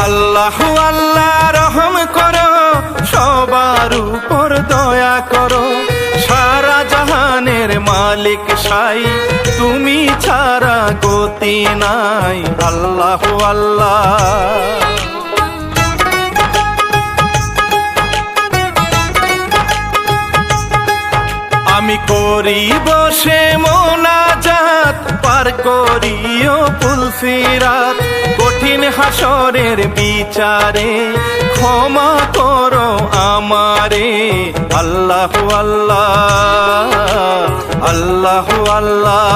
আল্লাহ আল্লাহ রহম করো, সবার উপর দয়া করো, সারা জাহানের মালিক সাই, তুমি ছাড়া গতি নাই। আল্লাহ আল্লাহ। আমি করি বসে মোনাজাত, পার করিও ফুলসিরাত, কঠিন হাসরের বিচারে ক্ষমা করো আমারে। আল্লাহ আল্লাহ, আল্লাহ আল্লাহ।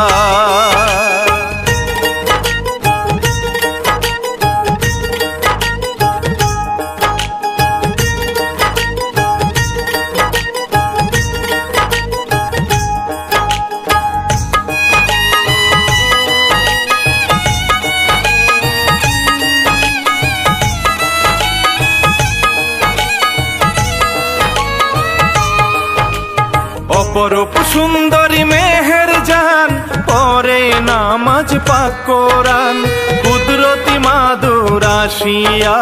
অপরূপ সুন্দরী মেহের জান, পরে নামাজ পাক কোরআন, কুদরতি মাদুর আসিয়া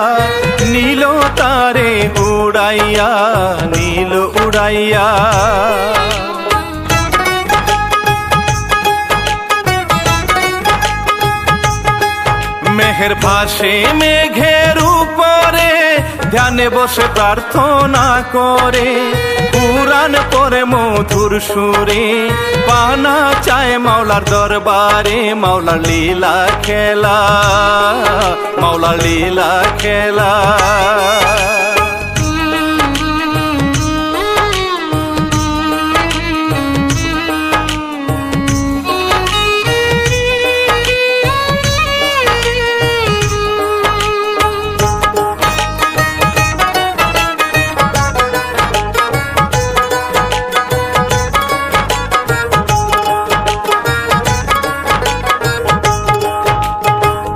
নীল তারে উড়াইয়া, নীল উড়াইয়া। মেঘের ভাসে মেঘের উপরে, ধ্যানে বসে প্রার্থনা করে, কুরআন পড়ে মধুর সুরে, পানা চায় মাওলার দরবারে। মাওলার লীলা খেলা, মাওলার লীলা খেলা।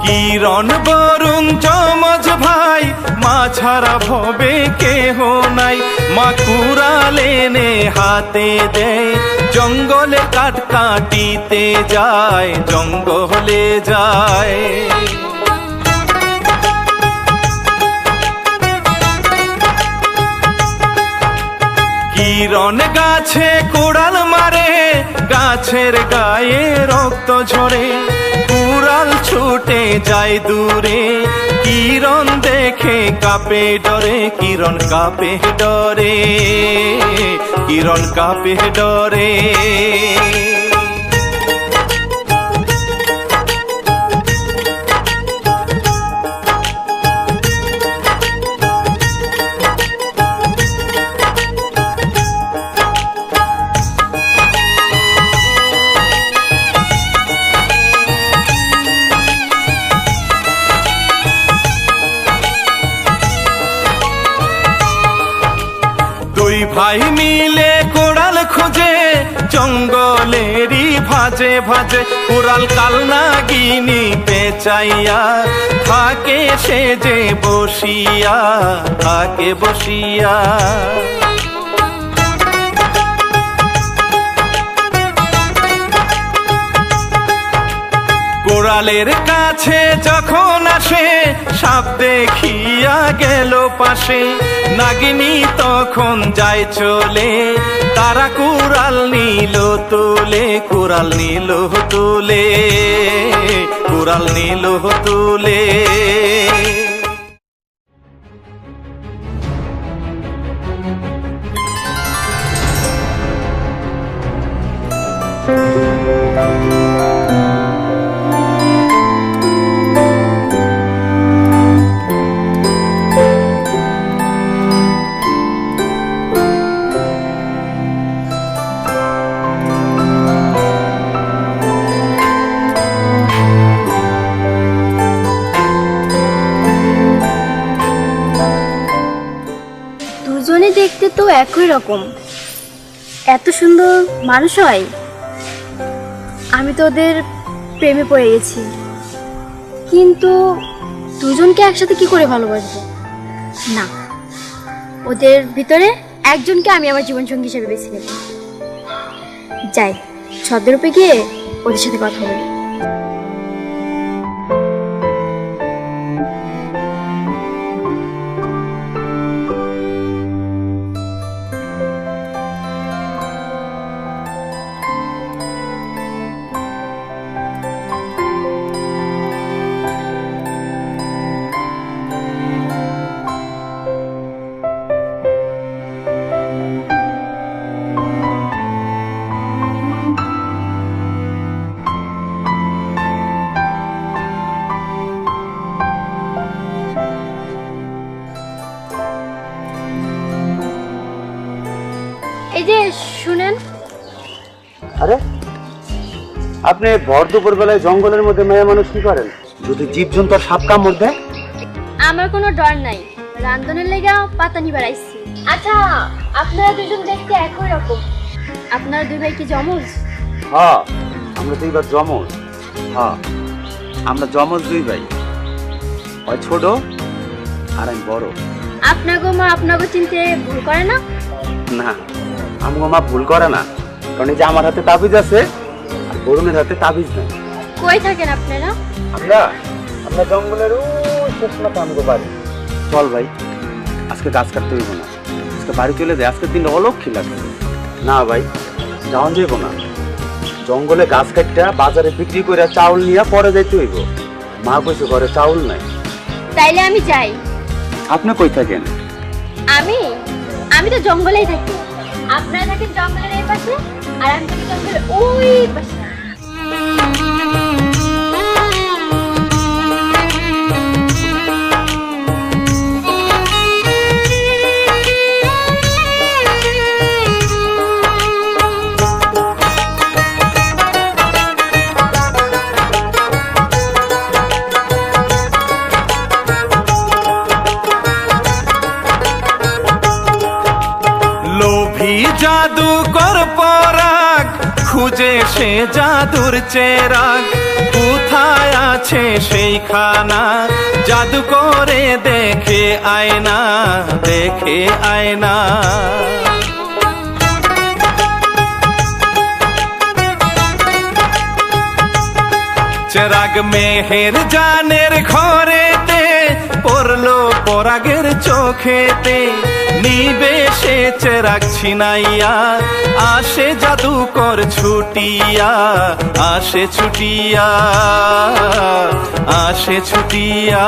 কিরণ বরুণ যমজ ভাই, মা ছাড়া ভবে কেহ নাই। মা কুড়াল এনে হাতে দেয়, জঙ্গলে কাঠ কাটিতে যায়, জঙ্গলে যায়। কিরণ গাছে কুড়াল মারে, গাছের গায়ে রক্ত ঝরে, কুড়াল ছুটে যায় দূরে, কিরণ দেখে কাঁপে ডরে, কিরণ কাঁপে ডরে, কিরণ কাঁপে ডরে। দুই ভাই মিলে কোড়াল খোঁজে, জঙ্গলেরই ভাজে ভাজে, কোড়াল কালনাগিনী পেঁচাইয়া থাকে সেজে বসিয়া, থাকে বসিয়া। কোড়ালের কাছে যখন আসে, সাপ দেখিয়া গেল পাশে, নাগিনী তখন যায় চলে, তারা কুড়াল নিল তুলে, কুড়াল নিল তুলে, কুড়াল নিল তুলে। দেখতে তো একই রকম, এত সুন্দর মানুষ হয়। আমি তো ওদের প্রেমে পড়ে গেছি, কিন্তু দুজনকে একসাথে কি করে ভালোবাসবো? না, ওদের ভিতরে একজনকে আমি আমার জীবনসঙ্গী হিসেবে বেছে নেব। যাই, ছদ্মরূপে গিয়ে ওদের সাথে কথা বলি। যে শুনেন। আরে আপনি ভর দুপুর বেলায় জঙ্গলের মধ্যে মেয়ে মানুষ কি করেন? যদি জীবজন্তু আর সাপ কামড় দেয়? আমার কোনো ডর নাই, রান্ধনের লেগা পাতা নিবার আইছি। আচ্ছা, আপনারা দুজন দেখতে একই রকম, আপনারা দুই ভাই কি জমজ? হ্যাঁ, আমরা দুইবার জমজ। হ্যাঁ, আমরা জমজ দুই ভাই। ওই ছোট আর আমি বড়। আপনাগো মা আপনাগো চিনতে ভুল করে না? না, আমগো মা ভুল করে না, কারণ এই যে আমার হাতে তাবিজ আছে আর বরুণের হাতে তাবিজ নেই। কই থাকেন আপনারা? আমরা আমরা জঙ্গলের ওই শেষ মাথা আমগো বাড়ি। চল ভাই, আজকে গাছ কাটতে হইব না, আজকে বাড়ি চলে যায়। আজকের দিনটা অলক্ষী লাগবে। না ভাই, যাওয়া যাইব না। জঙ্গলে গাছ কাটটা বাজারে বিক্রি করে চাউল নিয়ে পরে যাইতে হইব। মা কইছে ঘরে চাউল নাই। তাইলে আমি যাই। আপনি কই থাকেন? আমি আমি তো জঙ্গলেই থাকি। আপনারা থাকেন জঙ্গলের এই পাশে আর আমি থাকি জঙ্গলের ওই পাশে। লোভী জাদুকর পরাগ খুঁজে সে জাদুর চেরাগ, কোথায় আছে সেইখানা? জাদু করে দেখে আয়না, দেখে আয়না। চেরাগ মেহের জানের ঘরেতে পড়লো পরাগের চোখেতে, নিবে সে চেরাগ ছিনাইয়া, আসে জাদুকর ছুটিয়া, আসে ছুটিয়া, আসে ছুটিয়া।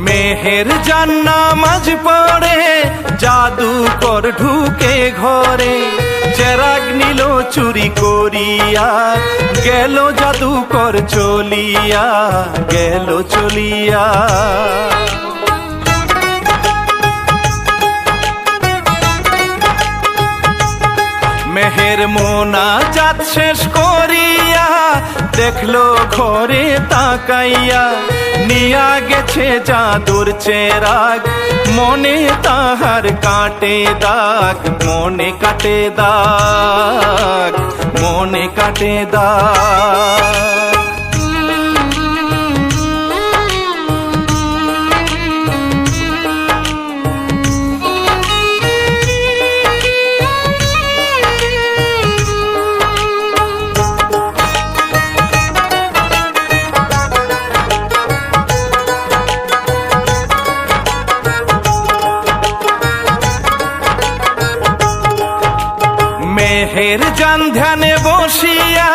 মেহের জান নামাজ পড়ে জাদুকর ঢুকে ঘরে, চেরাগ নিল চুরি করিয়া, গেল জাদুকর চলিয়া, গেল চলিয়া। মেহের মোনাজাত শেষ করিয়া, দেখলো ঘরে তাকাইয়া, নিয়া গেছে জাদুর চেরাগ, মনে তাহার কাটে দাগ, মনে কাটে দাগ, মনে কাটে দাগ। মেহের জান ধ্যানে বসিয়া,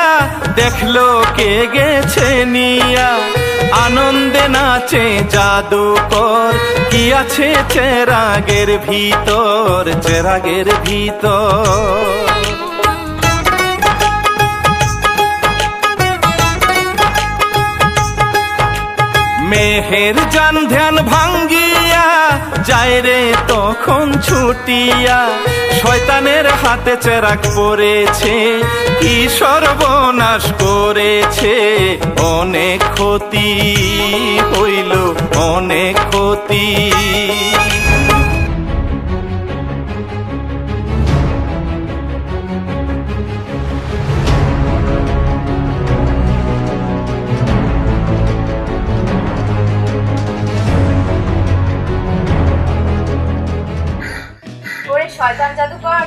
দেখলো কে গেছে নিয়া, আনন্দে নাচে জাদুকর, কি আছে চেরাগের ভিতর, চেরাগের ভিতর। মেহের জান ধ্যান ভাঙ্গিয়া, যায় রে তখন ছুটিয়া, শয়তানের হাতে চেরাগ পড়েছে, কি সর্বনাশ করেছে, অনেক ক্ষতি হইল, অনেক ক্ষতি। শয়তান জাদুকর,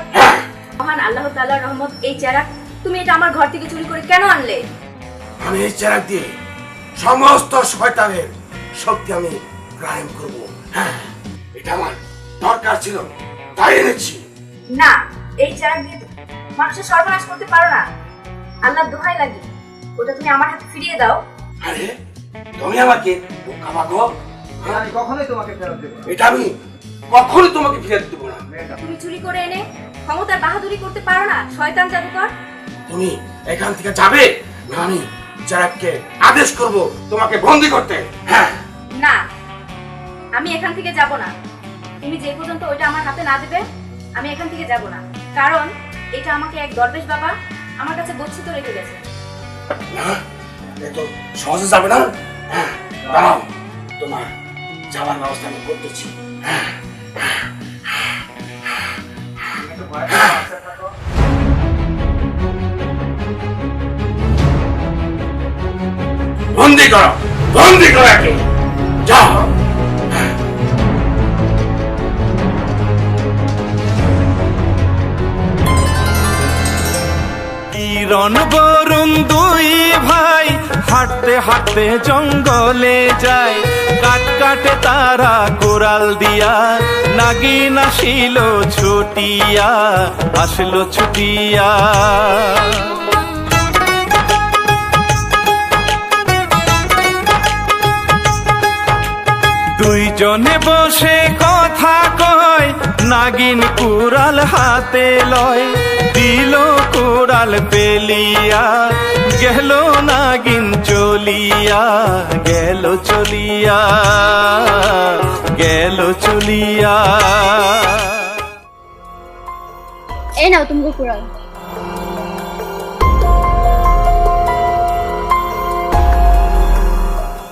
মহান আল্লাহ তাআলার রহমত, এই চেরাগ তুমি এটা আমার ঘর থেকে চুরি করে কেন আনলে? আমি এই চেরাগ দিয়ে সমস্ত শয়তানের শক্তি আমি কায়েম করব। হ্যাঁ, এটা আমার দরকার ছিল, তাই এনেছি। না, এই চেরাগ দিয়ে মানুষের সর্বনাশ করতে পারো না। আল্লাহর দোহাই লাগে, ওটা তুমি আমার হাতে ফিরিয়ে দাও। আরে তুমি আমাকে বোকা ভাগো, আমি কখনোই তোমাকে ফেরত দেবো না। এটা আমি কখনোই তোমাকে ফিরে দেবো না। তুমি চুরি করে এনে ক্ষমতার বাহাদুরি করতে পারো না শয়তান জাদুকর। তুমি এখান থেকে যাবে না আমি চেরাগকে আদেশ করব তোমাকে বন্দি করতে। হ্যাঁ না, আমি এখান থেকে যাব না। তুমি যে পর্যন্ত ওইটা আমার হাতে না দেবে আমি এখান থেকে যাব না, কারণ এটা আমাকে এক দরবেশ বাবা আমার কাছে গচ্ছিত রেখে গেছে। না, এ তো সহজে যাবে না। হ্যাঁ দাঁড়াও, তোমার যাওয়ার ব্যবস্থা আমি করতেছি। বন্দি করো, বন্দি করো একে। যাও। কিরণ বরুণ দুই ভাই হাঁটতে হাঁটতে জঙ্গলে যায়, কাট কাটে তারা কোরাল দিয়া, নাগিন আসিল ছুটিয়া, আসলো ছুটিয়া। দুইজনে বসে কথা কয়, নাগিন কুড়াল হাতে লয়, দিল কুড়াল পেলিয়া, গেল নাগিন চলিয়া, গেল চলিয়া, গেল চলিয়া। এই নাও তুমি কুড়াল।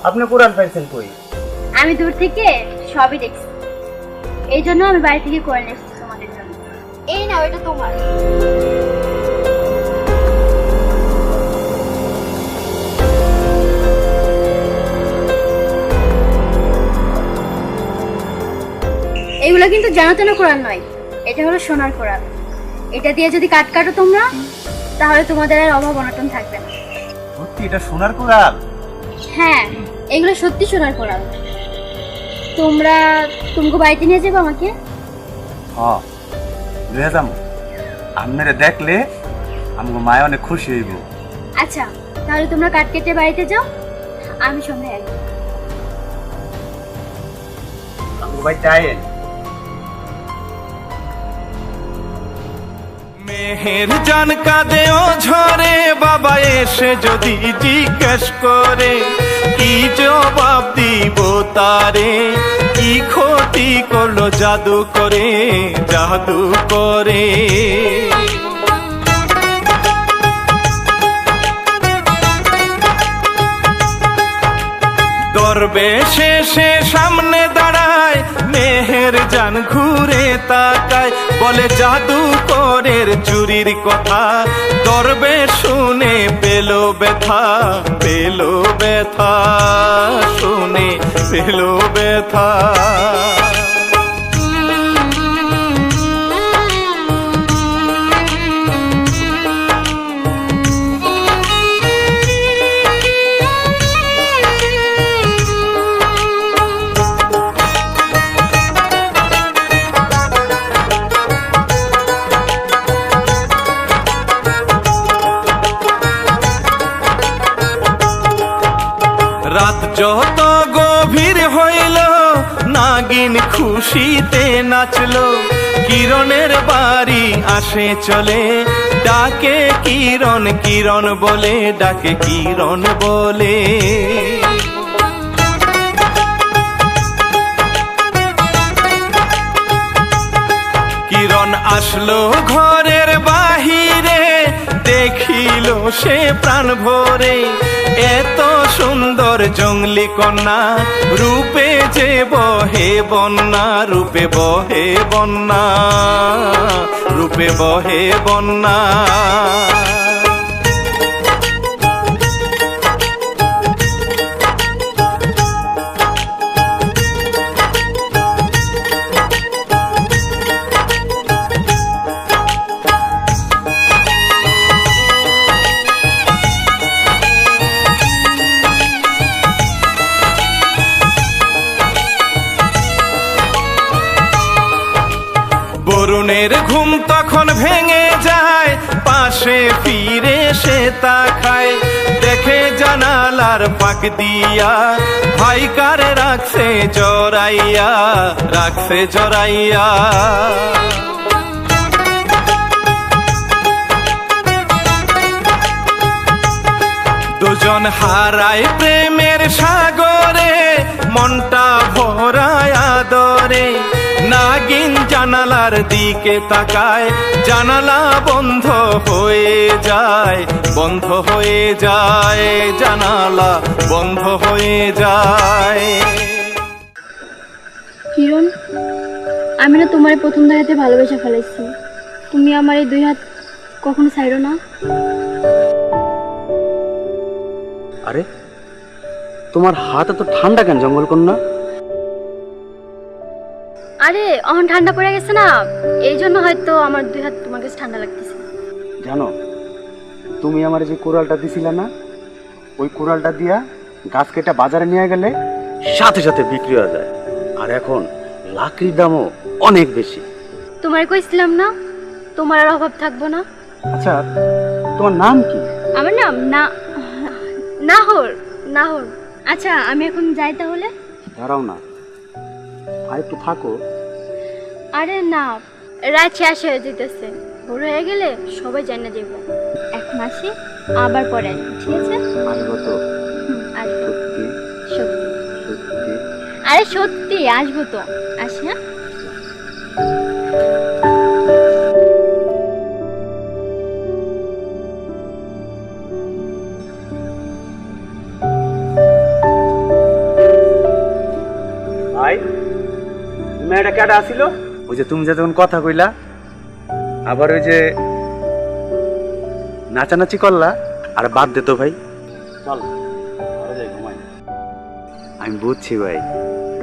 আপনি কোরআন পাইছেন কই? আমি দূর থেকে সবই দেখছি, এই জন্য আমি বাড়ি থেকে করে নিয়েছি তোমাদের জন্য। এই নাও, এটা তোমার। এগুলো কিন্তু জানো তেন কোরআন নয়, এটা হলো সোনার কোরআন। এটা দিয়ে যদি কাট কাটো তোমরা, তাহলে তোমাদের আর অভাব অনটন থাকবে না। সত্যি এটা সোনার কোরআন? হ্যাঁ, এগুলো সত্যি সোনার কোরআন। তোমরা তুমকো বাড়িতে নিয়ে যাবো আমাকে? হ্যাঁ নিয়ে যাবো। আপনারা দেখলে আমার মায় অনেক খুশি হইব। আচ্ছা, তাহলে তোমরা কাট কেটে বাড়িতে যাও, আমি সঙ্গে আসবো। আমার ভাই চাইেন মেহের জান কাঁদেও ঝরে, বাবা এসে যদি জিজ্ঞেস করে, কি জবাব দিব তারে, কি ক্ষতি করলো জাদু করে, জাদু করে। দরবেশে সে সামনে দাঁড়ায়, মেহের জান ঘুরে তাকায়, বলে জাদু করের চুরির কথা, দরবেশ শুনে পেল ব্যথা, পেল ব্যথা, শুনে পেল ব্যথা। রাত যত গভীর হইল, নাগিন খুশিতে নাচলো, কিরণের বাড়ি আসে চলে, ডাকে কিরণ কিরণ বলে, ডাকে কিরণ বলে। কিরণ আসলো ঘরের বাহিরে, দেখিল সে প্রাণ ভরে, এত সুন্দর জঙ্গলি কন্যা, রূপে যে বহে বন্যা, রূপে বহে বন্যা, রূপে বহে বন্যা। মনের ঘুম তখন ভেঙে যায়, পাশে ফিরে সে তাকায়, দেখে জানালার ফাঁক দিয়া ভাই কারে রাখছে জড়াইয়া, রাখছে জড়াইয়া। দুজন হারায় প্রেমের সাগরে, মনটা ভরায় আদরে, নাগিন জানালার দিকে তাকায়, জানালা বন্ধ হয়ে যায়, বন্ধ হয়ে যায়, জানালা বন্ধ হয়ে যায়। কিরণ, আমি না তোমার প্রথম দেখাতে ভালোবেসে ফেলেছি, তুমি আমার এই দুই হাত কখনো ছাইড়ো না। আরে তোমার হাত এত ঠান্ডা কেন জঙ্গল কন্যা? আরে অহন ঠান্ডা পড়ে গেছে না, এই জন্য হয়তো আমার দুই হাত তোমার কাছে ঠান্ডা লাগতেছে। জানো, তুমি আমার যে কোরালটা দিছিলা না, ওই কোরালটা দিয়া গাছ কেটে বাজারে নিয়ে গেলে সাথে সাথে বিক্রি হয়ে যায়, আর এখন লাকড়ির দামও অনেক বেশি। তোমার কইছিলাম না তোমার আর অভাব থাকবো না। আচ্ছা, তোমার নাম কি? আমার নাম নাহর। নাহর। আচ্ছা, আমি এখন যাই তাহলে। দাঁড়াও না, আর একটু থাকো। আরে না, রাত শেষ হয়ে যেতেছে, ভোর হয়ে গেলে সবাই জানা যাব। এখন আসি, আবার পরে আসবো, ঠিক আছে? আসবো তো? আসবো। সত্যি সত্যি। সত্যি? আরে সত্যি আসবো তো, আসি। হ্যাঁ, ভাই, মেয়েটা কেটে আসিল? ওই যে তুমি যে যখন কথা কইলা, আবার ওই যে নাচানাচি করলা, আর বাদ দে তো ভাই, চল ঘরে যাই, ঘুমাই। আমি বুঝছি ভাই,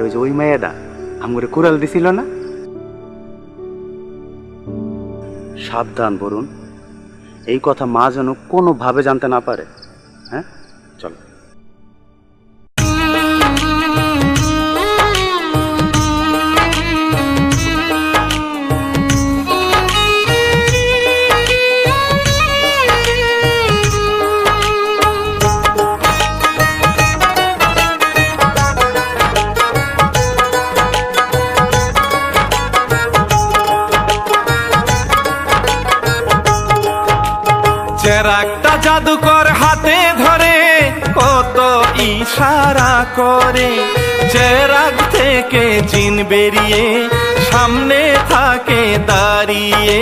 ওই যে ওই মেয়েটা আমাকে কুড়াল দিছিল না। সাবধান বরুণ, এই কথা মা যেন কোনোভাবে জানতে না পারে। হ্যাঁ, চল। চেরাগটা জাদুকর হাতে ধরে কত ইশারা করে, চেরাগ থেকে জিন বেরিয়ে সামনে থাকে দাঁড়িয়ে,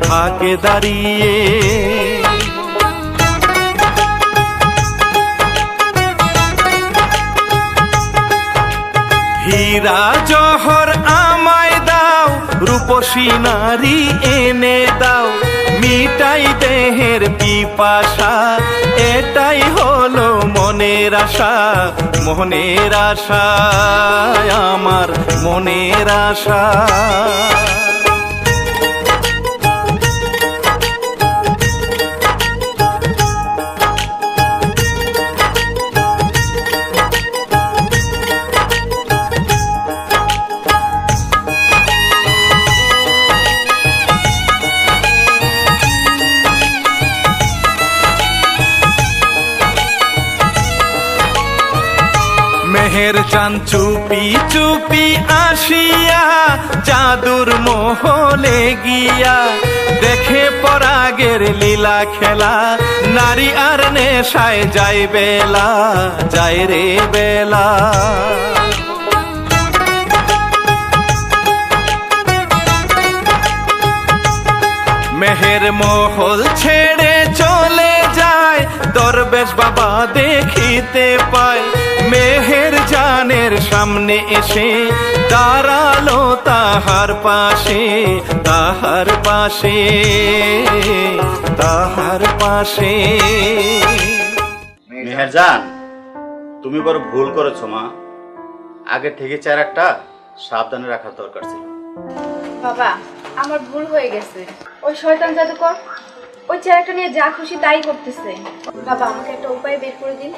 থাকে দাঁড়িয়ে। হীরা জহর আমায় দাও, রূপসী নারী এনে দাও, মিটাই দেহের পিপাসা, এটাই হলো মনের আশা, মনের আশা, আমার মনের আশা। মেহের চান চুপি চুপি আসিয়া, জাদুর মহলে গিয়া, দেখে পরাগের লীলা খেলা, নারী আর নেশায় যায় বেলা, যায় রে বেলা। মেহের মহল ছেড়ে চলে যায়, দরবেশ বাবা দেখিতে পায়, মেহের জানের সামনে এসে দাঁড়ালো তাহার পাশে, তাহার পাশে, তাহার পাশে। মেহেরজান, তুমি বড় ভুল করেছো মা, আগে থেকে চেরাগটা সাবধানে রাখার দরকার ছিল। বাবা, আমার ভুল হয়ে গেছে। ওই শয়তান জাদুকর ওই চেরাগটা নিয়ে যা খুশি তাই করতেছে। বাবা, আমাকে একটা উপায় বের করে দিন,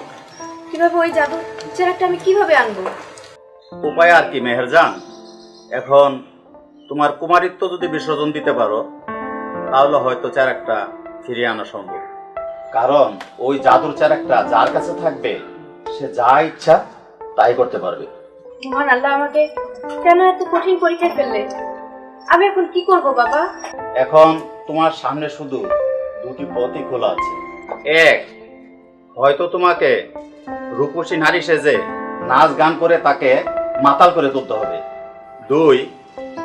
কিভাবে ওই জাদু চেরাগটা আমি কিভাবে আনবো? উপায় আর কি মেহেরজান, এখন তোমার কুমারিত্ব যদি বিসর্জন দিতে পারো তাহলে হয়তো চারাকটা ফিরিয়ে আনা সম্ভব। কারণ ওই জাদুর চারাকটা যার কাছে থাকবে সে যা ইচ্ছা তাই করতে পারবে। মহান আল্লাহ আমাকে কেন এত কঠিন পরীক্ষায় ফেললে? আমি এখন কি করব বাবা? এখন তোমার সামনে শুধু দুটি পথই খোলা আছে। এক, হয়তো তোমাকে রূপসী নারী সেজে নাচ গান করে তাকে মাতাল করে তুলতে হবে। দুই,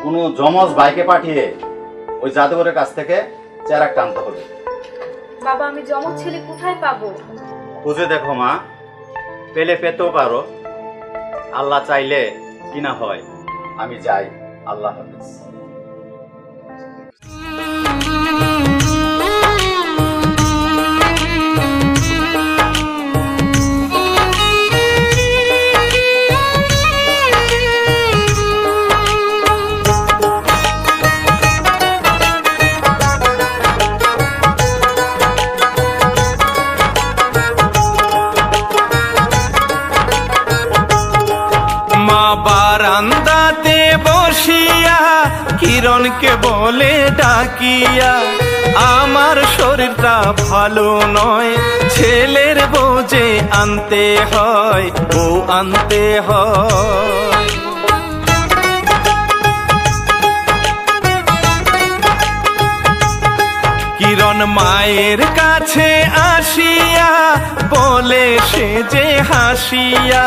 কোনো জমজ ভাইকে পাঠিয়ে ওই জাদুঘরের কাছ থেকে চারাকটা আনতে হবে। বাবা আমি জমজ ছেলে কোথায় পাবো? খুঁজে দেখো মা, পেলে পেতেও পারো। আল্লাহ চাইলে কিনা হয়। আমি যাই, আল্লাহ হাফেজ। মা বারান্দাতে বসিয়া কিরণকে বলে ডাকিয়া, আমার শরীরটা ভালো নয়, ছেলের বোঝে আনতে হয়, বউ আনতে হয়। কিরণ মায়ের কাছে আসিয়া বলে সে যে হাসিয়া,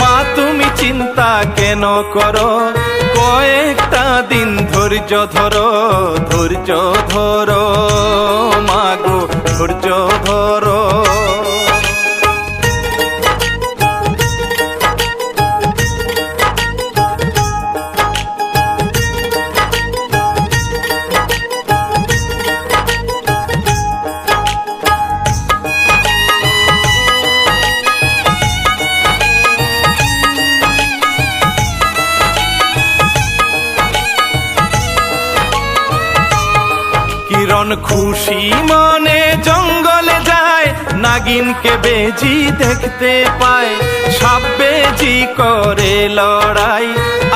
মা তুমি চিন্তা কেন করো, কয়েকটা দিন ধৈর্য ধরো, ধৈর্য ধরো মাগো, ধৈর্য ধরো। কিরণ খুশি মনে জঙ্গলে যায়, নাগিনকে বেজি দেখতে পায়, সাপ বেজি করে লড়াই,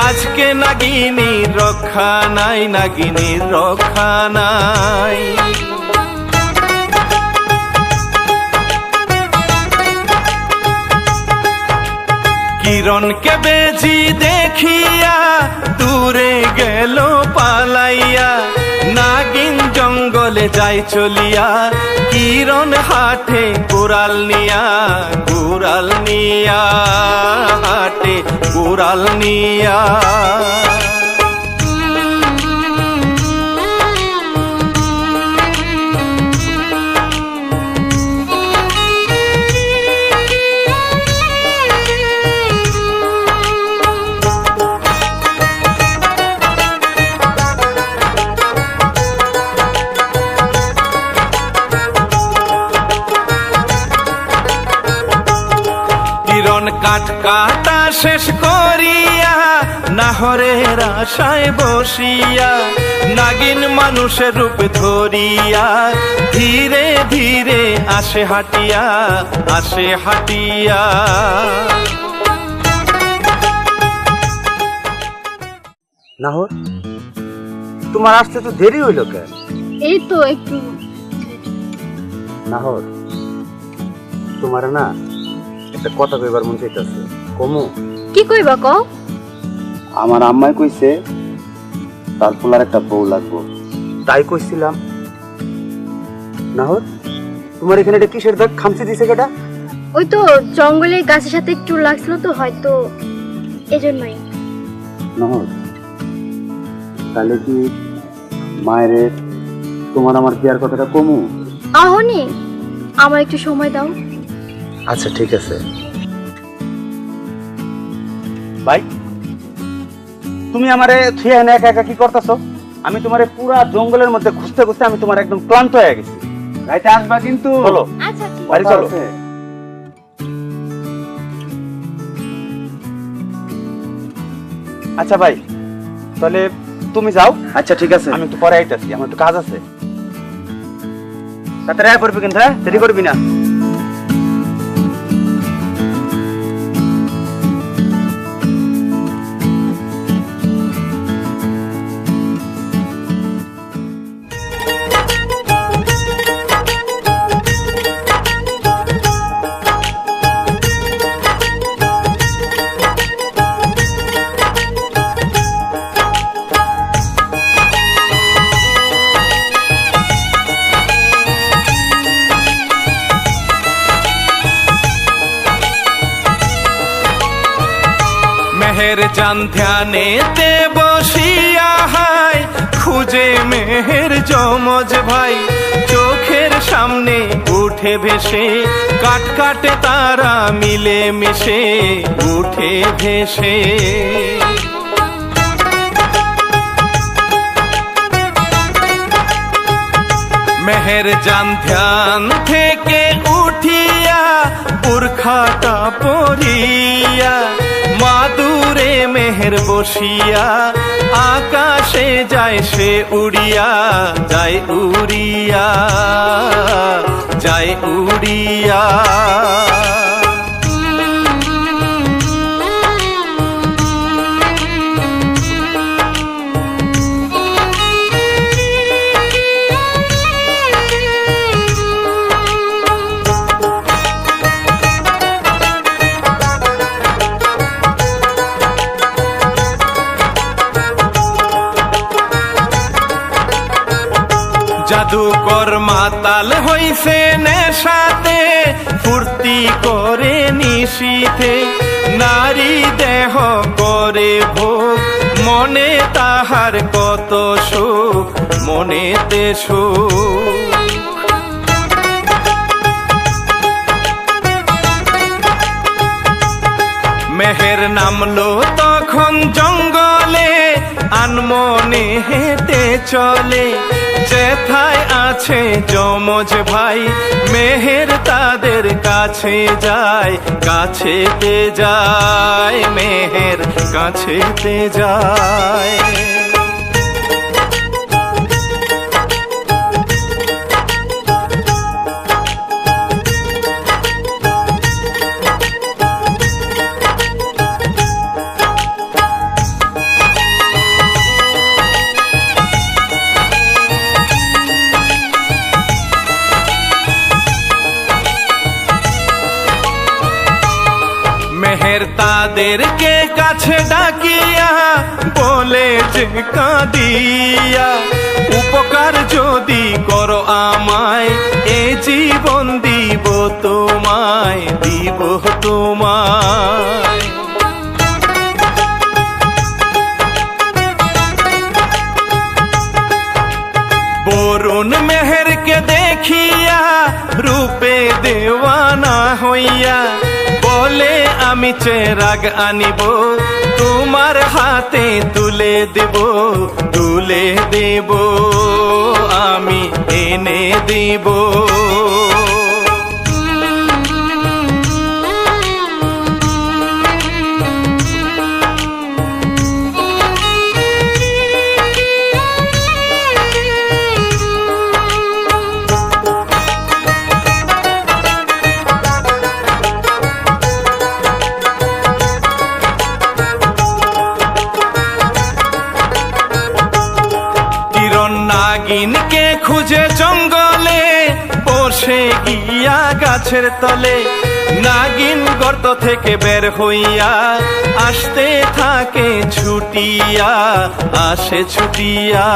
আজকে নাগিনীর রক্ষা নাই, নাগিনীর রক্ষা নাই। কিরণকে বেজি দেখিয়া দূরে গেল পালাইয়া, নাগিন জঙ্গলে যাই চলিয়া, কিরণ হাটে কুড়াল নিয়া, কুড়াল নিয়া হাটে কুড়াল নিয়া। কিরণ কাঠ কাটা শেষ করিয়া নাহরের আশায় বসিয়া, নাগিন মানুষের রূপ ধরিয়া, ধীরে ধীরে আসে হাটিয়া, আসে হাটিয়া। নাহর, তোমার আসতে তো দেরি হইল কেন? এই তো একটু। নাহর, তোমার না একটা কথা কইবার মন চাইতেছে, কমু? কি কইবা কও? আমার আম্মাই কইছে তার পোলার একটা বউ লাগবো, তাই কইছিলাম। নাহর, তোমার এখানে এটা কিসের দাগ খামচি দিছে কেটা? ওই তো জঙ্গলের গাছের সাথে একটু লাগছিল তো, হয়তো এজন্যই। নাহর, তাহলে কি মায়ের তোমার আমার বিয়ার কথাটা কমু? আহনি, আমার একটু সময় দাও। আচ্ছা ঠিক আছে। ভাই, তুমি আমারে থুয়ে এনে একা একা কি করতেছো? আমি তোমারে পুরা জঙ্গলের মধ্যে খুঁজতে খুঁজতে আমি তোমার একদম ক্লান্ত হয়ে গেছি। রাইতে আসবা কিন্তু। চলো আচ্ছা বাড়ি চলো। আচ্ছা ভাই, তাহলে তুমি যাও। আচ্ছা ঠিক আছে, আমি একটু পরে আইতাছি, আমার একটু কাজ আছে। তাড়াতাড়ি আয় পড়বি কিন্তু, হ্যাঁ দেরি করবি না। মেহের জান ধ্যানেতে বসিয়া হায় খুঁজে মেহের যমজ ভাই, চোখের সামনে উঠে ভেসে কাট কাটে তারা মিলে মিশে উঠে ভেসে। মেহের জান ধ্যান থেকে উঠিয়া পুরখাটা পড়িয়া মাদুরে মেহের বসিয়া আকাশে যায় সে উড়িয়া, যায় উড়িয়া, যায় উড়িয়া। জাদুকর মাতাল হইছে নেশাতে ফুর্তি করে নিশীথে, নারী দেহ করে ভোগ মনে তাহার কত সুখ, মনেতে সুখ। মেহের নামলো তখন জঙ্গলে আনমনে হেঁটে চলে, যেথায় আছে যমজ ভাই মেহের তাদের কাছে যায়, কাছেতে যায় মেহের কাছেতে যায়। মেহের তাদেরকে কাছে ডাকিয়া বলে যে কাঁদিয়া, উপকার যদি করো আমায় এ জীবন দিব তোমায়, দিব তোমায়। বরুণ মেহেরকে দেখিয়া রূপে দেওয়ানা হইয়া বলে আমি চেরাগ আনিব তোমার হাতে তুলে দেব, তুলে দেব আমি এনে দেব। নাগিনকে খুঁজে জঙ্গলে বসে গিয়া গাছের তলে, নাগিন গর্ত থেকে বের হইয়া আসতে থাকে ছুটিয়া, আসে ছুটিয়া।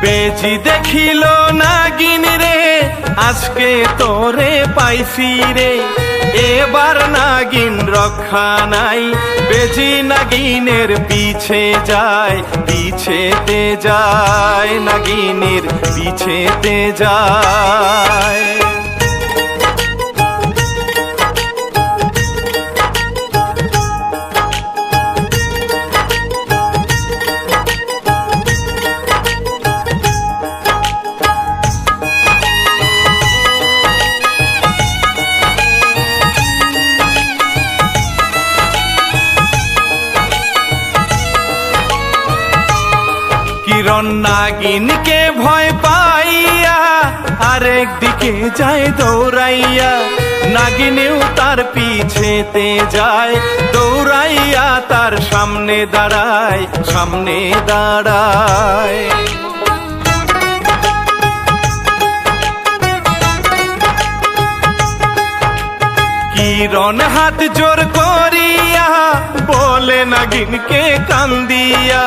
বেজি দেখিল নাগিন রে আজকে তোরে পাইছি রে, এবার নাগিন রক্ষা নাই, বেজি নাগিনের পিছে যায়, পিছেতে যায় নাগিনের পিছেতে যায়। কিরণ নাগিনকে ভয় পাইয়া আরেক দিকে যায় দৌড়াইয়া, নাগিনেও তার পিছেতে যায় দৌড়াইয়া, তার সামনে দাঁড়ায়, সামনে দাঁড়ায়। কিরণ হাত জোর করিয়া বলে নাগিনকে কান্দিয়া,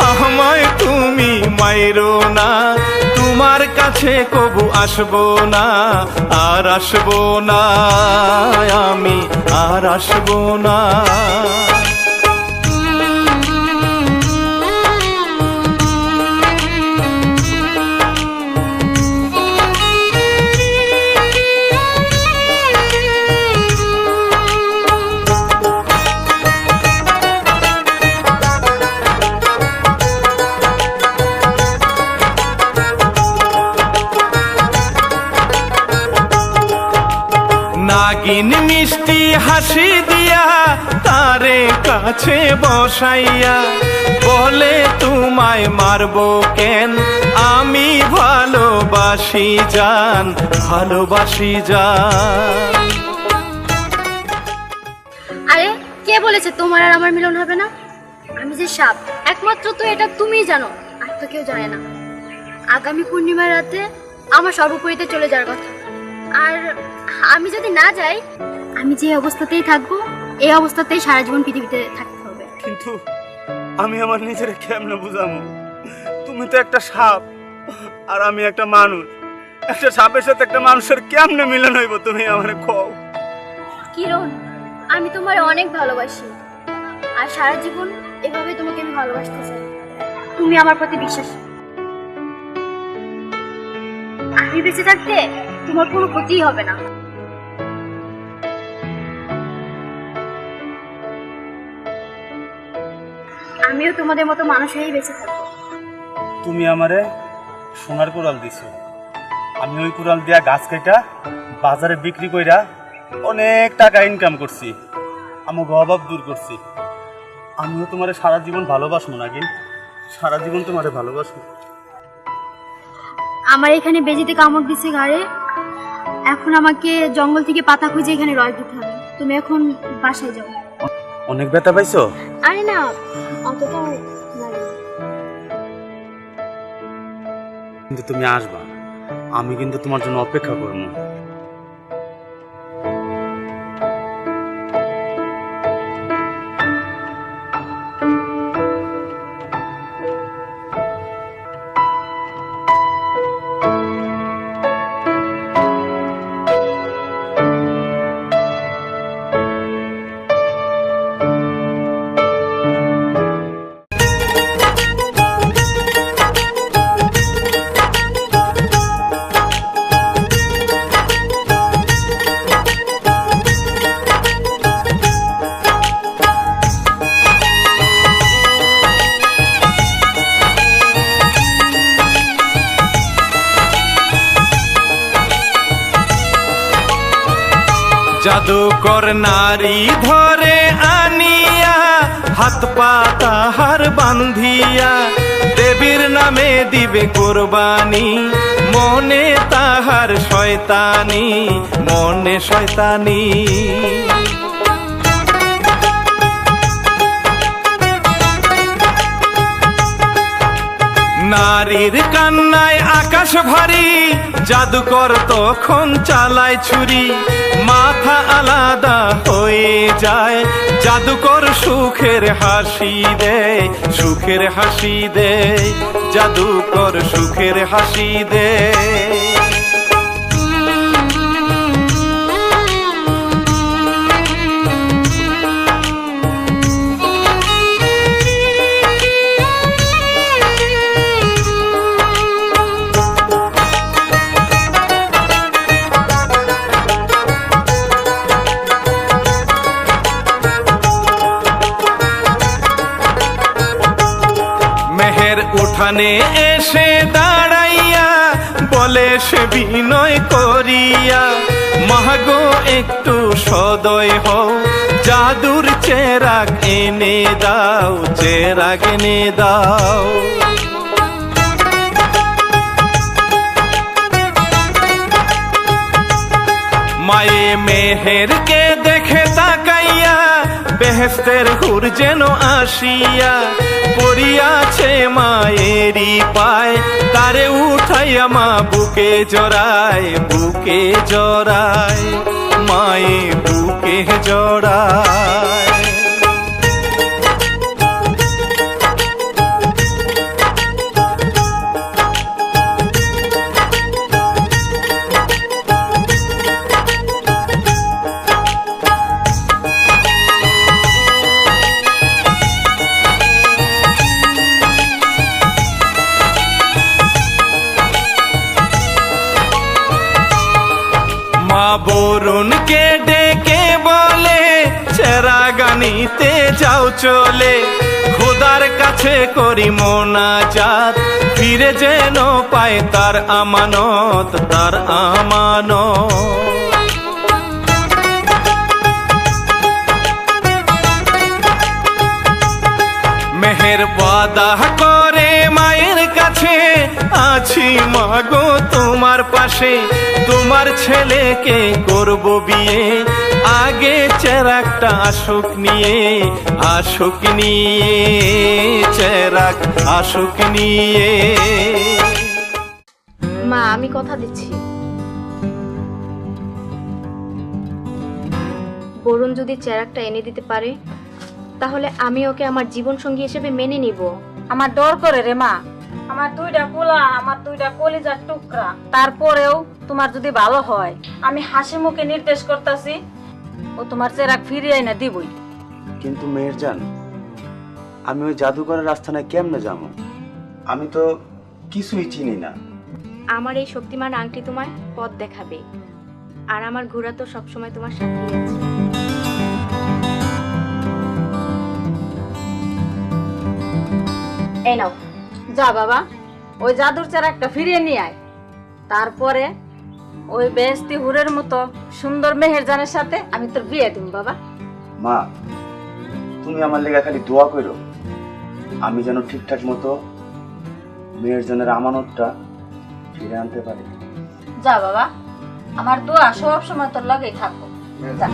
আমায় তুমি মাইরো না, তুমি তোমার কাছে কবু আসবো না, আর আসবো না, আমি আর আসবো না। নাগিন মিষ্টি হাসি দিয়া তারে কাছে বসাইয়া বলে তোমায় মারবো কেন, আমি ভালোবাসি জান, ভালোবাসি জান। আরে কে বলেছে তোমার আর আমার মিলন হবে না? আমি যে সাপ একমাত্র তো এটা তুমিই জানো, আর তো কেউ জানে না। আগামী পূর্ণিমার রাতে আমার সর্বোপরিতে চলে যাওয়ার কথা, আর আমি যদি না যাই আমি যে অবস্থাতেই থাকবো এই অবস্থাতেই সারা জীবন পৃথিবীতে থাকতে হবে। কিন্তু আমি আমার নিজের কেমনে বুঝাবো? তুমি তো একটা সাপ আর আমি একটা মানুষ, একটা সাপের সাথে একটা মানুষের কেমনে মিলন হইব তুমি আমারে কও। কিরণ, আমি তোমার অনেক ভালোবাসি, আর সারা জীবন এভাবে তোমাকে আমি ভালোবাসতে চাই। তুমি আমার প্রতি বিশ্বাস, আমি বেঁচে থাকতে তোমার কোনো ক্ষতিই হবে না। আমিও তোমাদের মতো মানুষ হয়েই বেঁচে থাকবো। তুমি আমারে সোনার কুড়াল দিছো, আমি ওই কুড়াল দিয়া গাছ কাটা বাজারে বিক্রি কইরা অনেক টাকা ইনকাম করছি, আমার অভাব দূর করছি। আমিও তোমারে সারা জীবন ভালোবাসবো নাকি, সারা জীবন তোমারে ভালোবাসবো। আমার এখানে বেজিতে কামড় দিছে ঘাড়ে, এখন আমাকে জঙ্গল থেকে পাতা খুঁজে এখানে রয় দিতে হবে। তুমি এখন বাসায় যাও। অনেক ব্যথা পাইছো? আরে না, অতটা না। কিন্তু তুমি আসবা, আমি কিন্তু তোমার জন্য অপেক্ষা করবো। জাদুকর নারী ধরে আনিয়া হাত পা তাহার বান্ধিয়া দেবীর নামে দিবে কোরবানি, মনে তাহার শয়তানি, মনে শয়তানি। নারীর কান্নায় আকাশ ভারী, জাদুকর তখন চালায় ছুরি, মাথা আলাদা হয়ে যায়, জাদুকর সুখের হাসি দেয়, সুখের হাসি দেয়, জাদুকর সুখের হাসি দেয়। উঠানে এসে দাঁড়াইয়া বলে সে বিনয় করিয়া, মাগো একটু সদয় হও, জাদুর চেরাগ এনে দাও, চেরাগ এনে দাও। মায়ে মেহেরকে দেখে তাকাইয়া বেহেস্তের হুর যেন আসিয়া পড়িয়াছে মায়েরই পায়, তারে উঠাইয়া মা বুকে জড়ায়, বুকে জড়ায়, মায়ে বুকে জড়ায়। বরুণকে ডেকে বলে চেরাগানিতে যাও চলে, খোদার কাছে করি মোনাজাত, ফিরে যেন পায় তার আমানত, তার আমানত। মেহের ওয়াদা করে মায়ের কাছে, আছি মাগো তোমার পাশে, তোমার ছেলেকে করব বিয়ে, আগে চেরাগটা আসুক নিয়ে, আসুক নিয়ে, চেরাগ আসুক নিয়ে। মা আমি কথা দিচ্ছি, বরুণ যদি চেরাগটা এনে দিতে পারে তাহলে আমি ওকে আমার জীবন সঙ্গী হিসেবে মেনে নিব। আমার ডর করে রে মা, আমার দুইটা পোলা, আমার দুইটা কলিজার টুকরা, তারপরেও তোমার যদি ভালো হয় আমি হাসি মুখে নির্দেশ করতেছি ও তোমার চেরাগ ফিরিয়ে এনে দিবই। কিন্তু মেহেরজান, আমি ওই জাদুঘরের আস্থানায় কেমনে যাবো? আমি তো কিছুই চিনি না। আমার এই শক্তিমান আংটি তোমার পথ দেখাবে, আর আমার ঘোড়া তো সবসময় তোমার সাথেই আছে। এই নাও, যা বাবা ওই জাদুর চেরাগটা ফিরিয়ে নিয়ে আয়, তারপরে ওই বেহেশতি হুরের মতো সুন্দর মেহেরজানের সাথে আমি তোর বিয়ে দিব বাবা। মা, তুমি আমার লেগে খালি দোয়া করো, আমি যেন ঠিকঠাক মতো মেহেরজানের আমানতটা ফিরে আনতে পারি। যা বাবা, আমার দোয়া সব সময় তোর লগেই থাকবো, যা।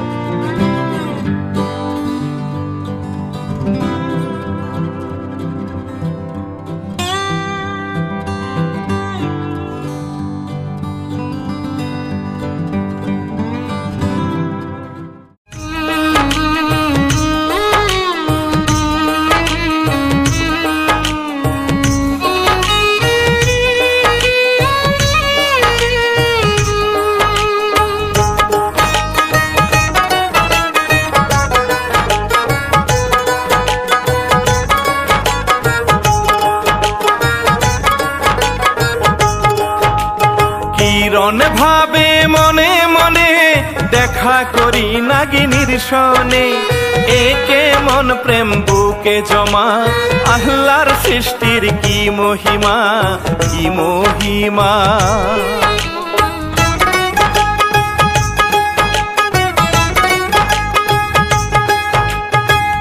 কিরণ ভাবে মনে মনে দেখা করি নাগিনীর সনে, একে মন প্রেম বুকে জমা, আল্লাহর সৃষ্টির কি মহিমা, কি মহিমা।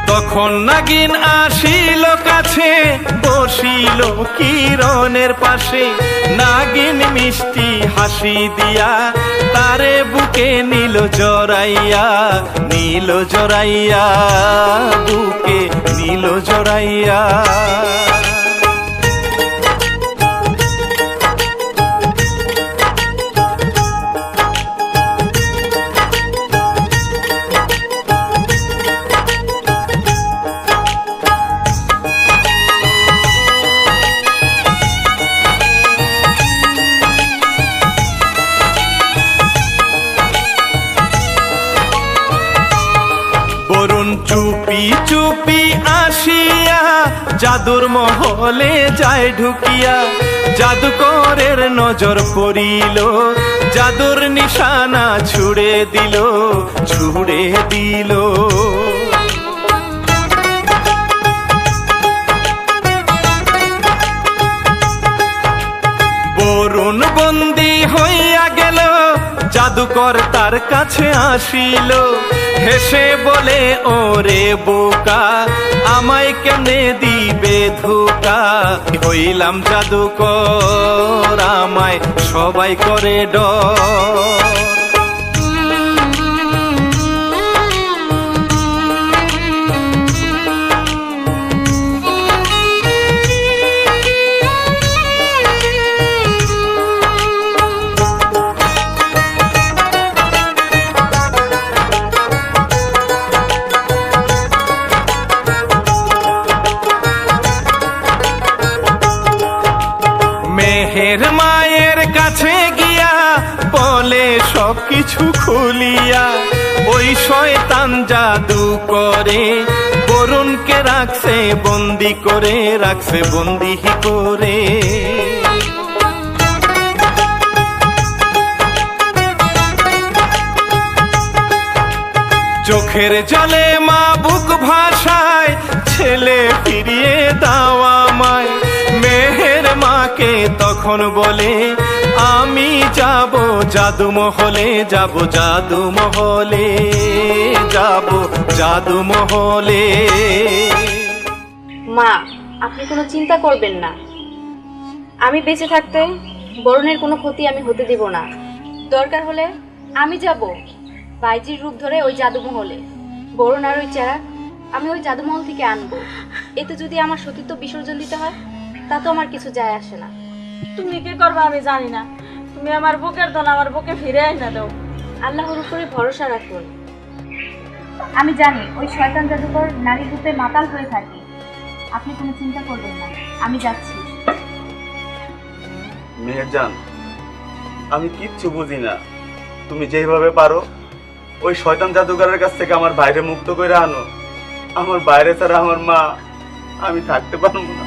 তখন নাগিন আসিল কাছে, বসিল কিরণের পাশে, নাগিন মিষ্টি হাসি দিয়া তারে বুকে নীল জড়াইয়া, নীল জড়াইয়া, বুকে নীল জড়াইয়া। বরুণ চুপি চুপি আসিয়া জাদুর মহলে যায় ঢুকিয়া, জাদুকরের নজর পড়িল, জাদুর নিশানা ছুড়ে দিল, ছুড়ে দিল। বরুণ বন্দী হইয়া গেল, জাদুকর তার কাছে আসিল, হেসে বলে ওরে বোকা, আমায় কেমনে দিবে ধোকা, হইলাম জাদুকর, আমায় সবাই করে ডর। মেহের মায়ের কাছে গিয়া বলে সবকিছু খুলিয়া, ওই শয়তান জাদু করে বরুণকে রাখছে বন্দি করে, রাখছে বন্দি করে। চোখের জলে মা বুক ভাষায় ছেলে ফিরিয়ে দাও আমায়। মেহের মাকে তখন বলে আমি যাব জাদু মহলে, যাব জাদু মহলে, যাব জাদু মহলে। মা, আপনি কোনো চিন্তা করবেন না। আমি বেঁচে থাকতে বরুণের কোনো ক্ষতি আমি হতে দিব না। দরকার হলে আমি যাব বাইজির রূপ ধরে ওই জাদুমহলে। বরুণ আর ওই চেরা আমি ওই জাদুমহল থেকে আনবো। এতে যদি আমার সতীত্ব বিসর্জন দিতে হয় তা তো আমার কিছু যায় আসে না। তুমি কি করবে আমি জানি না, তুমি আমার বুকের ধন আমার বুকে ফিরে আইনা দাও। আল্লাহর উপরে ভরসা রাখুন। আমি জানি ওই শয়তান জাদুকর নারী রূপে মাতাল হয়ে থাকে। আপনি কোনো চিন্তা করবেন না, আমি যাচ্ছি। মেহেরজান, আমি কিচ্ছু বুঝি না, তুমি যেভাবে পারো ওই শয়তান জাদুঘরের কাছ থেকে আমার বাইরে মুক্ত করে আনো। আমার বাইরে ছাড়া আমার মা আমি থাকতে পারবো না।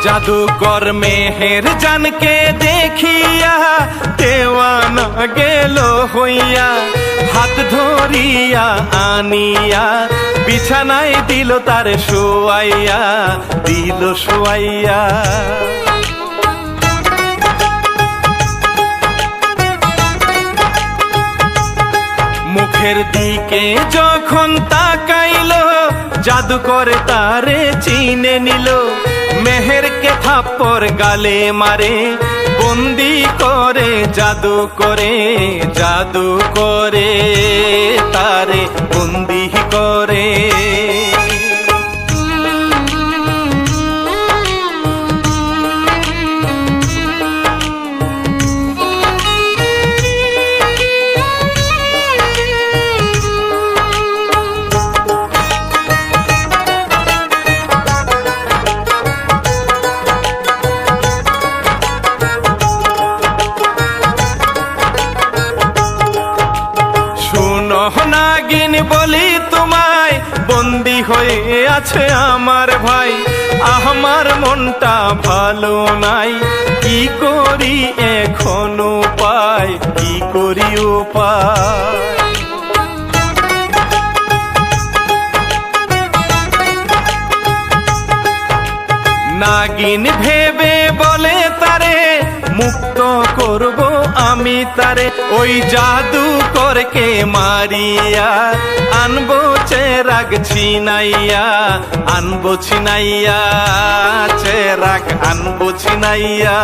জাদুকর মেহের জানকে দেখিয়া দেওয়ানা গেল হইয়া, হাত ধরিয়া আনিয়া বিছানায় দিল তার শোয়াইয়া, দিল শোয়াইয়া। মুখের দিকে যখন তাকাইল জাদুকর তারে চিনে নিল। মেহেরকে থাপ্পড় গালে মারে বন্দি করে জাদু করে, জাদু করে তারে বন্দি করে। নাগিন বলি তোমায় বন্দি হয়ে আছে আমার ভাই, আমার মনটা ভালো নাই, কি করি এখনো পাই, কি করি উপায়। নাগিন ভেবে বলে তারে মুক্ত করব আমি তারে, ওই জাদু করকে মারিয়া আনবো চেরাগ ছিনাইয়া, আনবো ছিনাইয়া চেরাগ আনবো ছিনাইয়া।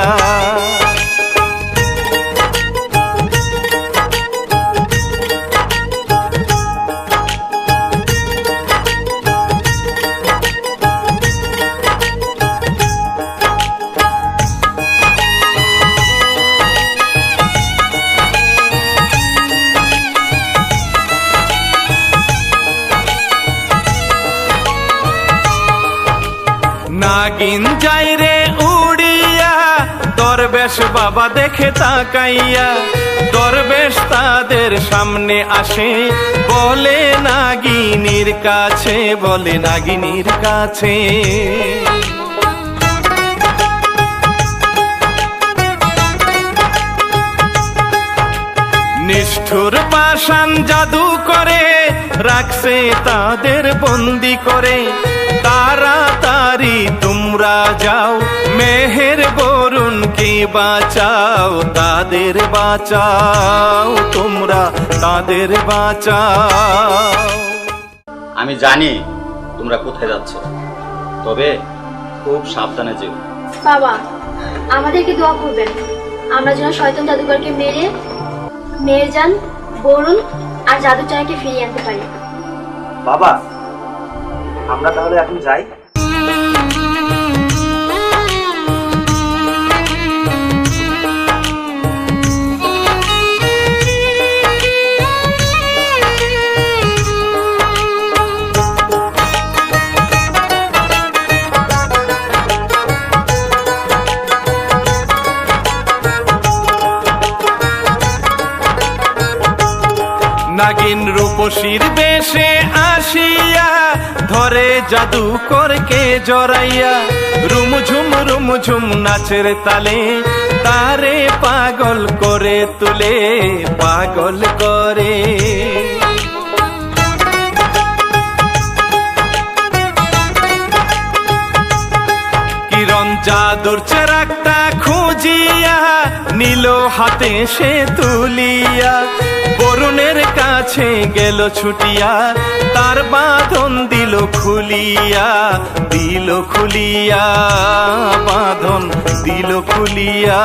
নাগিন যাই রে উড়িয়া, দরবেশ বাবা দেখে তাকাইয়া, দরবেশ তাদের সামনে আসে বলে নাগিনীর কাছে, বলে নাগিনীর কাছে। নিষ্ঠুর পাষাণ জাদু করে রাখছে তাদের বন্দি করে, তাড়াতাড়ি তোমরা যাও মেহের বরুণকে বাঁচাও, তাদের বাঁচাও তোমরা, তাদের বাঁচাও। আমি জানি তোমরা কোথায় যাচ্ছ, তবে খুব সাবধানে যেও। বাবা, আমাদেরকে দোয়া করবেন আমরা যেন শয়তান জাদুকরকে মেরে মেহেরজান, বরুণ আর জাদুচারাকে ফিরিয়ে আনতে পারি। বাবা, আমরা তাহলে এখন যাই। নাগিন রূপসীর বেশে আসিয়া ধরে জাদুকরকে জড়াইয়া রুমঝুম নাচের তালে তারে পাগল করে তুলে, পাগল করে। কিরণ জাদুর চেরাকটা খুঁজিয়া নিল হাতে সে তুলিয়া, বরুণের কাছে গেল ছুটিয়া, তার বাঁধন দিল খুলিয়া, দিল খুলিয়া, বাঁধন দিল খুলিয়া।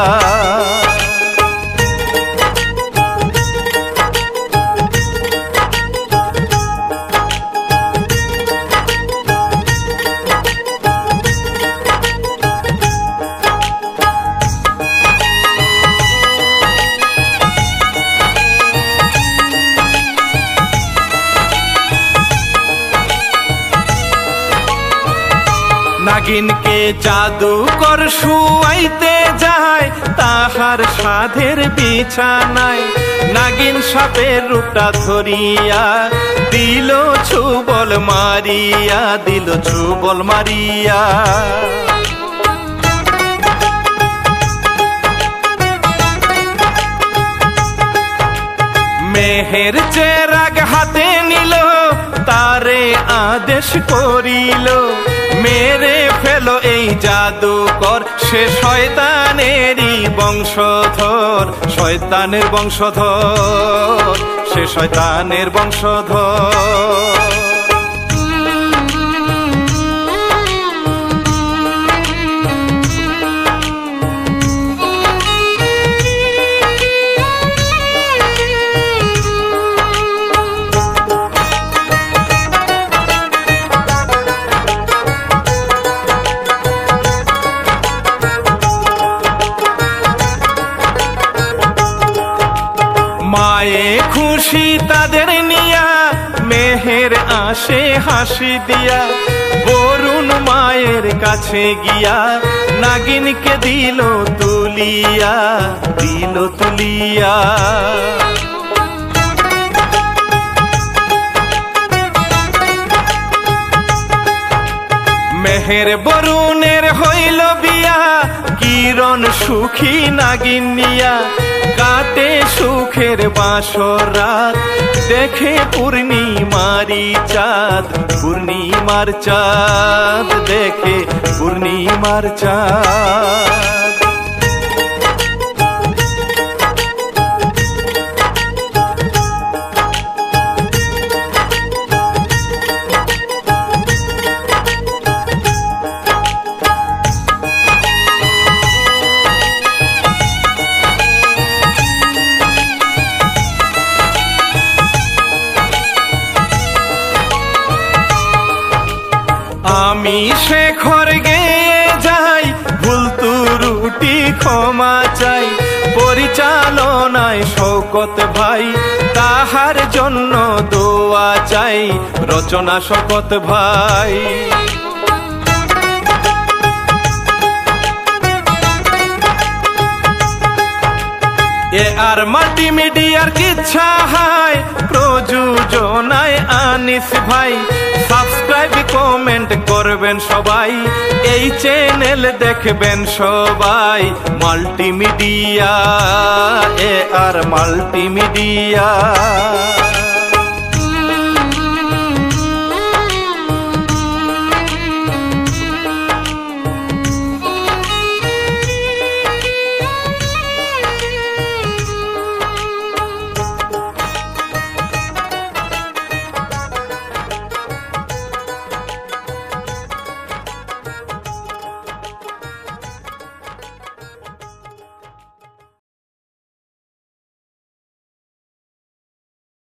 নাগিনকে জাদুকর শুয়াইতে যায় তাহার সাধের বিছানায়, নাগিন সাপের রূপটা ধরিয়া দিল ছুবল মারিয়া, দিল ছুবল মারিয়া। মেহের চেরাগ হাতে নিল, তারে আদেশ করিল, মেরে ফেলো এই জাদুকর, সে শয়তানেরই বংশধর, শয়তানের বংশধর, সে শয়তানের বংশধর। মায়ে খুশি তাদের নিয়া, মেহের আসে হাসি দিয়া, বরুণ মায়ের কাছে গিয়া নাগিনকে দিল তুলিয়া, দিল তুলিয়া। মেহের বরুণের হইল বিয়া, কিরণ সুখী নাগিন নিয়া, কাটে সুখের বাসর রাত, দেখে পূর্ণিমারি চাঁদ, পূর্ণিমার চাঁদ, দেখে পূর্ণিমার চাঁদ। আমি শেখর গেয়ে যাই, ভুল ত্রুটি ক্ষমা চাই, পরিচালনায় শওকত ভাই, তাহার জন্য দোয়া চাই, রচনা শওকত ভাই। এ আর মাল্টিমিডিয়ার কিচ্ছা হাই, প্রযোজনায় আনিস ভাই, সাবস্ক্রাইব কমেন্ট করবেন সবাই, এই চ্যানেল দেখবেন সবাই, মাল্টিমিডিয়া, এ আর মাল্টিমিডিয়া।